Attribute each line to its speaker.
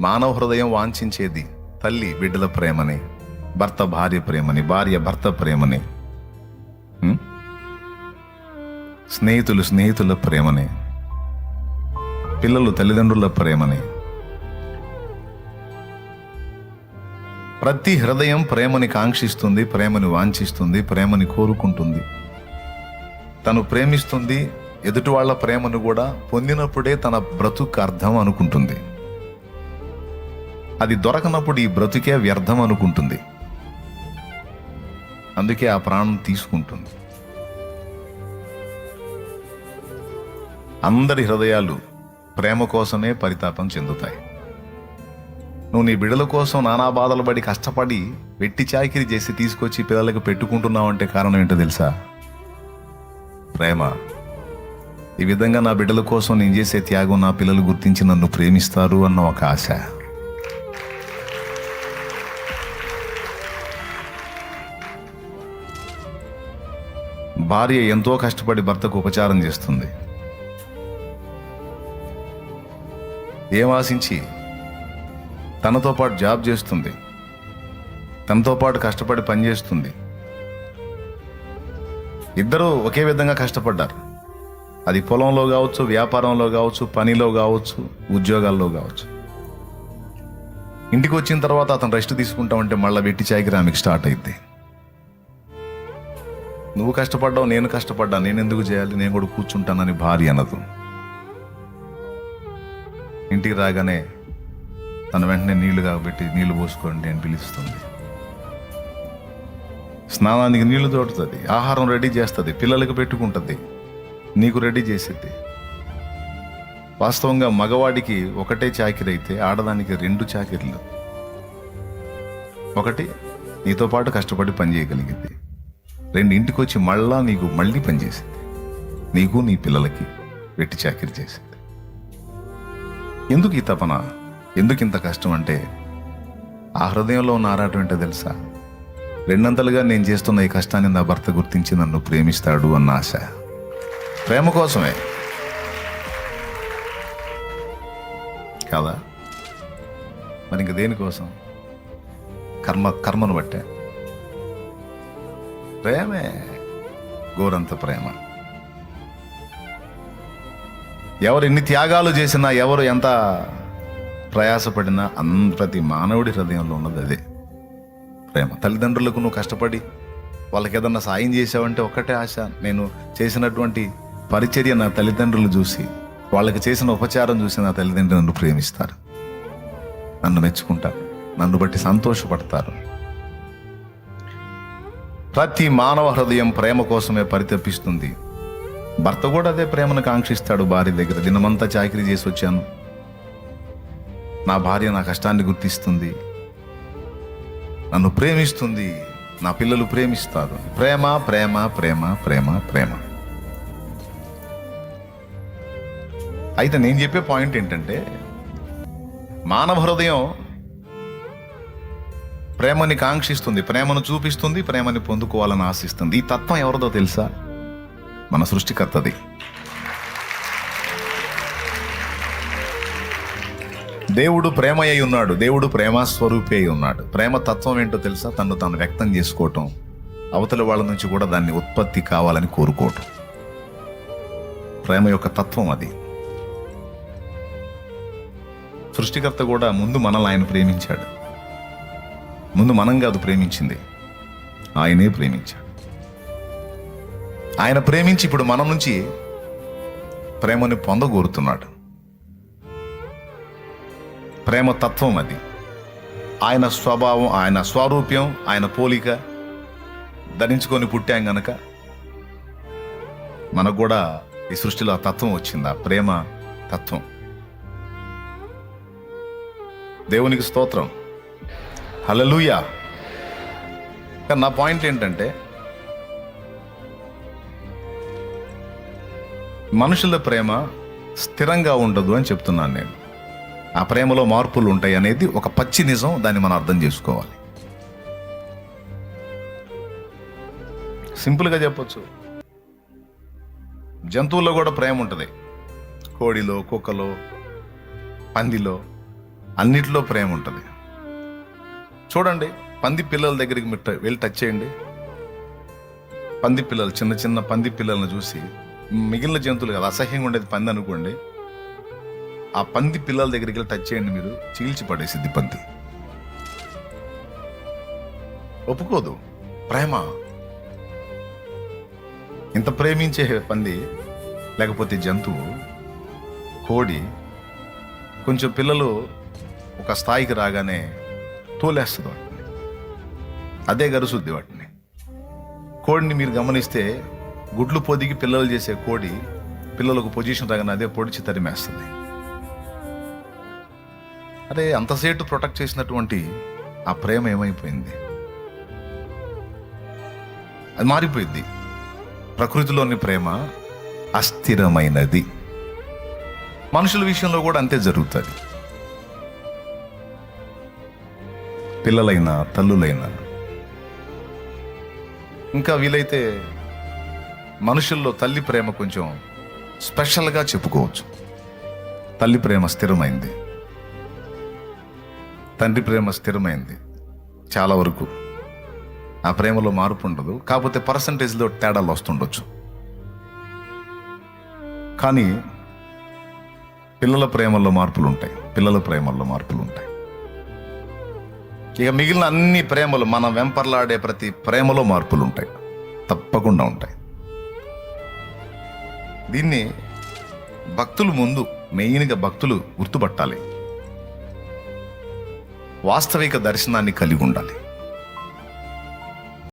Speaker 1: మానవ హృదయం వాంఛించేది తల్లి బిడ్డల ప్రేమని, భర్త భార్య ప్రేమని, భార్య భర్త ప్రేమని, స్నేహితులు స్నేహితుల ప్రేమని, పిల్లలు తల్లిదండ్రుల ప్రేమని. ప్రతి హృదయం ప్రేమని కాంక్షిస్తుంది, ప్రేమని వాంఛిస్తుంది, ప్రేమని కోరుకుంటుంది. తను ప్రేమిస్తుంది, ఎదుటి వాళ్ళ ప్రేమను కూడా పొందినప్పుడే తన బ్రతుకు అర్థం అనుకుంటుంది. అది దొరకనప్పుడు ఈ బ్రతుకే వ్యర్థం అనుకుంటుంది. అందుకే ఆ ప్రాణం తీసుకుంటుంది. అందరి హృదయాలు ప్రేమ కోసమే పరితాపం చెందుతాయి. నువ్వు నీ బిడ్డల కోసం నానా బాధలు పడి కష్టపడి వెట్టి చాకిరి చేసి తీసుకొచ్చి పిల్లలకు పెట్టుకుంటున్నావు అంటే కారణం ఏంటో తెలుసా? ప్రేమ. ఈ విధంగా నా బిడ్డల కోసం నేను చేసే త్యాగం నా పిల్లలు గుర్తించి నన్ను ప్రేమిస్తారు అన్న ఒక ఆశ. భార్య ఎంతో కష్టపడి భర్తకు ఉపచారం చేస్తుంది. ఏం ఆశించి? తనతో పాటు జాబ్ చేస్తుంది, తనతో పాటు కష్టపడి పనిచేస్తుంది. ఇద్దరూ ఒకే విధంగా కష్టపడ్డారు. అది పొలంలో కావచ్చు, వ్యాపారంలో కావచ్చు, పనిలో కావచ్చు, ఉద్యోగాల్లో కావచ్చు. ఇంటికి వచ్చిన తర్వాత అతను రెస్ట్ తీసుకుంటామంటే మళ్ళీ వెట్టి చాకిరి ఆమెకి స్టార్ట్ అయింది. నువ్వు కష్టపడ్డావు, నేను కష్టపడ్డా, నేను ఎందుకు చేయాలి, నేను కూడా కూర్చుంటానని భార్య అనదు. ఇంటికి రాగానే తన వెంటనే నీళ్లు కాబెట్టి నీళ్లు పోసుకోండి అని పిలుస్తుంది. స్నానానికి నీళ్లు తోడుతుంది, ఆహారం రెడీ చేస్తుంది, పిల్లలకు పెట్టుకుంటుంది, నీకు రెడీ చేసేది. వాస్తవంగా మగవాడికి ఒకటే చాకిరి అయితే ఆడదానికి 2 చాకిరీలు. ఒకటి నీతో పాటు కష్టపడి పని చేయగలిగింది, 2 ఇంటికి వచ్చి నీకు మళ్ళీ పనిచేసింది, నీకు నీ పిల్లలకి వెట్టి చాకిరి చేసింది. ఎందుకు ఈ తపన, ఎందుకు ఇంత కష్టం అంటే ఆ హృదయంలో ఉన్న ఆరాటం ఏంటో తెలుసా? 2 నేను చేస్తున్న ఈ కష్టాన్ని నా భర్త గుర్తించి నన్ను ప్రేమిస్తాడు అన్న ఆశ. ప్రేమ కోసమే కాదా? మరి ఇంక దేనికోసం? కర్మను బట్టే. ప్రేమే, గోరంత ప్రేమ. ఎవరు ఎన్ని త్యాగాలు చేసినా, ఎవరు ఎంత ప్రయాసపడినా ప్రతి మానవుడి హృదయంలో ఉన్నది అదే ప్రేమ. తల్లిదండ్రులకు నువ్వు కష్టపడి వాళ్ళకి ఏదన్నా సాయం చేసావంటే ఒక్కటే ఆశ, నేను చేసినటువంటి పరిచర్య నా తల్లిదండ్రులు చూసి, వాళ్ళకి చేసిన ఉపచారం చూసి నా తల్లిదండ్రులు నన్ను ప్రేమిస్తారు, నన్ను మెచ్చుకుంటారు, నన్ను బట్టి సంతోషపడతారు. ప్రతి మానవ హృదయం ప్రేమ కోసమే పరితపిస్తుంది. భర్త కూడా అదే ప్రేమను కాంక్షిస్తాడు భార్య దగ్గర. దినమంతా చాకిరీ చేసి వచ్చాను, నా భార్య నా కష్టాన్ని గుర్తిస్తుంది, నన్ను ప్రేమిస్తుంది, నా పిల్లలు ప్రేమిస్తారు. ప్రేమ ప్రేమ ప్రేమ ప్రేమ ప్రేమ. అయితే నేను చెప్పే పాయింట్ ఏంటంటే, మానవ హృదయం ప్రేమని కాంక్షిస్తుంది, ప్రేమను చూపిస్తుంది, ప్రేమని పొందుకోవాలని ఆశిస్తుంది. ఈ తత్వం ఎవరిదో తెలుసా? మన సృష్టికర్తది. దేవుడు ప్రేమ అయి ఉన్నాడు, దేవుడు ప్రేమస్వరూపి అయి ఉన్నాడు. ప్రేమ తత్వం ఏంటో తెలుసా? తను తాను వ్యక్తం చేసుకోవటం, అవతలి వాళ్ళ నుంచి కూడా దాన్ని ఉత్పత్తి కావాలని కోరుకోవటం. ప్రేమ యొక్క తత్వం అది. సృష్టికర్త కూడా ముందు మనల్ని ఆయన ప్రేమించాడు. ముందు మనం కాదు ప్రేమించింది, ఆయనే ప్రేమించాడు. ఆయన ప్రేమించి ఇప్పుడు మన నుంచి ప్రేమని పొందగోరుతున్నాడు. ప్రేమ తత్వం అది. ఆయన స్వభావం, ఆయన స్వరూప్యం, ఆయన పోలిక ధరించుకొని పుట్టాం గనక మనకు కూడా ఈ సృష్టిలో ఆ తత్వం వచ్చింది, ఆ ప్రేమ తత్వం. దేవునికి స్తోత్రం, హల్లెలూయా. కానీ నా పాయింట్ ఏంటంటే, మనుషుల ప్రేమ స్థిరంగా ఉండదు అని చెప్తున్నాను నేను. ఆ ప్రేమలో మార్పులు ఉంటాయి అనేది ఒక పచ్చి నిజం. దాన్ని మనం అర్థం చేసుకోవాలి. సింపుల్గా చెప్పొచ్చు, జంతువుల్లో కూడా ప్రేమ ఉంటుంది. కోడిలో, కుక్కలో, పందిలో, అన్నిటిలో ప్రేమ ఉంటుంది. చూడండి, పంది పిల్లల దగ్గరికి మీరు వెళ్ళి టచ్ చేయండి. పంది పిల్లలు, చిన్న చిన్న పంది పిల్లలను చూసి, మిగిలిన జంతువులు కదా, అసహ్యంగా ఉండేది పంది అనుకోండి, ఆ పంది పిల్లల దగ్గరికి వెళ్ళి టచ్ చేయండి, మీరు చీల్చి పడేసిద్ది పంది. ఒప్పుకోదు. ప్రేమ. ఇంత ప్రేమించే పంది, లేకపోతే జంతువు, కోడి, కొంచెం పిల్లలు ఒక స్థాయికి రాగానే తోలేస్తుంది వాటిని, అదే గరుసుద్ది వాటిని. కోడిని మీరు గమనిస్తే, గుడ్లు పొదిగి పిల్లలు చేసే కోడి పిల్లలకు పొజిషన్ రాగానే అదే పొడిచి తరిమేస్తుంది. అరే, అంతసేటు ప్రొటెక్ట్ చేసినటువంటి ఆ ప్రేమ ఏమైపోయింది? అది మారిపోయింది. ప్రకృతిలోని ప్రేమ అస్థిరమైనది. మనుషుల విషయంలో కూడా అంతే జరుగుతుంది. పిల్లలైనా తల్లులైనా, ఇంకా వీలైతే మనుషుల్లో తల్లి ప్రేమ కొంచెం స్పెషల్గా చెప్పుకోవచ్చు. తల్లి ప్రేమ స్థిరమైంది, తండ్రి ప్రేమ స్థిరమైంది. చాలా వరకు ఆ ప్రేమలో మార్పు ఉండదు, కాకపోతే పర్సంటేజ్లో తేడాలు వస్తుండొచ్చు. కానీ పిల్లల ప్రేమల్లో మార్పులు ఉంటాయి, పిల్లల ప్రేమల్లో మార్పులు ఉంటాయి. ఇక మిగిలిన అన్ని ప్రేమలు, మనం వెంపర్లాడే ప్రతి ప్రేమలో మార్పులు ఉంటాయి, తప్పకుండా ఉంటాయి. దీన్ని భక్తులు ముందు, మెయిన్గా భక్తులు గుర్తుపట్టాలి. వాస్తవిక దర్శనాన్ని కలిగి ఉండాలి.